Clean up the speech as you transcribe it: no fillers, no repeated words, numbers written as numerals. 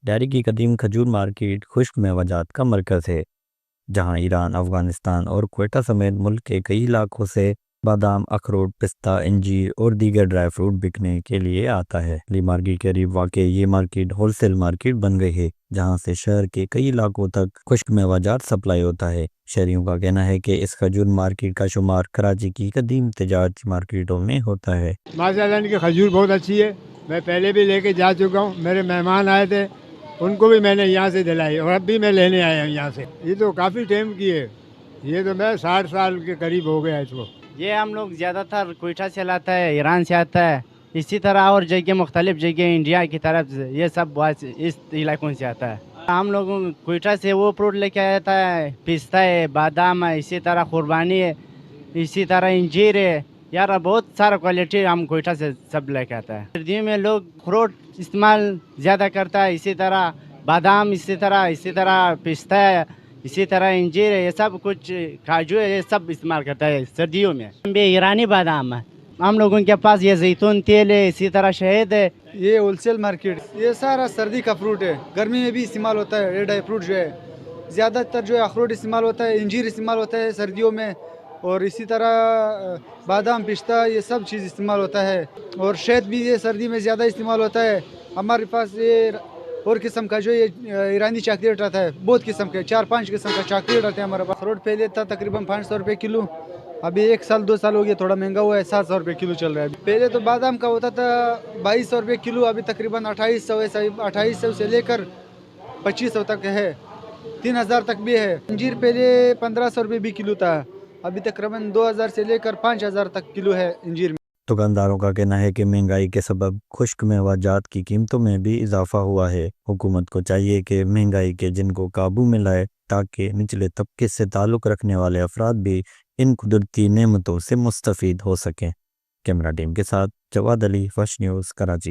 Dairy کی قدیم کھجور مارکیٹ خشک میوہ کا مرکز ہے، جہاں ایران، افغانستان اور کوئٹہ سمیت ملک کے کئی علاقوں سے بادام، اخروٹ، پستہ، انجیر اور دیگر ڈرائی فروٹ بکنے کے لیے آتا ہے۔ لی مارکیٹ کے قریب واقع یہ مارکیٹ ہول سیل مارکیٹ بن گئی ہے، جہاں سے شہر کے کئی علاقوں تک خشک میوہ جات سپلائی ہوتا ہے۔ شہریوں کا کہنا ہے کہ اس کھجور مارکیٹ کا شمار کراچی کی قدیم تجارتی مارکیٹوں میں ہوتا ہے۔ ماشاءاللہ ان کی کھجور بہت اچھی ہے، میں پہلے بھی لے کے جا چکا ہوں، میرے مہمان آئے تھے ان کو بھی میں نے یہاں سے دلائی اور اب بھی میں لینے آیا ہوں یہاں سے۔ یہ تو کافی ٹائم کی ہے، یہ تو میں 60 سال کے قریب ہو گیا اس کو۔ یہ ہم لوگ زیادہ تر کوئٹہ سے لاتا ہے، ایران سے آتا ہے، اسی طرح اور جگہ مختلف جگہ انڈیا کی طرف سے یہ سب اس علاقوں سے آتا ہے۔ ہم لوگوں کوئٹہ سے وہ فروٹ لے کے آتا ہے، پستہ ہے، بادام ہے، اسی طرح قربانی ہے، اسی طرح انجیر ہے، یار بہت سارا کوالٹی ہم کوئٹہ سے سب لے کے آتا ہے۔ سردیوں میں لوگ اخروٹ استعمال زیادہ کرتا ہے، اسی طرح بادام، اسی طرح پستہ ہے، اسی طرح انجیر ہے، یہ سب کچھ کاجو ہے، یہ سب استعمال کرتا ہے سردیوں میں۔ بھی ایرانی بادام ہے، ہم لوگوں کے پاس یہ زیتون تیل ہے، اسی طرح شہد ہے۔ یہ ہول سیل مارکیٹ، یہ سارا سردی کا فروٹ ہے، گرمی میں بھی استعمال ہوتا ہے۔ یہ ڈرائی فروٹ جو ہے زیادہ تر جو ہے اخروٹ استعمال ہوتا ہے، انجیر استعمال ہوتا ہے سردیوں میں، اور اسی طرح بادام، پستہ، یہ سب چیز استعمال ہوتا ہے، اور شہد بھی یہ سردی میں زیادہ استعمال ہوتا ہے۔ ہمارے پاس یہ اور قسم کا جو یہ ایرانی چاکلیٹ آتا ہے، بہت قسم کے 4-5 قسم کا چاکلیٹ آتا ہے ہمارے پاس۔ اخروٹ پہلے تھا تقریباً 500 روپے کلو، ابھی 1 سال 2 سال ہو گیا تھوڑا مہنگا ہوا ہے، 700 روپے کلو چل رہا ہے۔ پہلے تو بادام کا ہوتا تھا 2200 روپے کلو، ابھی تقریباً 2800 ہے، 2800 سے لے کر 2500 تک ہے، 3000 تک بھی ہے۔ انجیر پہلے 1500 روپے بھی کلو تھا، ابھی تقریباً 2000 سے لے کر 5000 تک کلو ہے انجیر میں۔ دکانداروں کا کہنا ہے کہ مہنگائی کے سبب خشک میوہ جات کی قیمتوں میں بھی اضافہ ہوا ہے۔ حکومت کو چاہیے کہ مہنگائی کے جن کو قابو میں لائے تاکہ نچلے طبقے سے تعلق رکھنے والے افراد بھی ان قدرتی نعمتوں سے مستفید ہو سکیں۔ کیمرہ ٹیم کے ساتھ جواد علی، فرسٹ نیوز، کراچی۔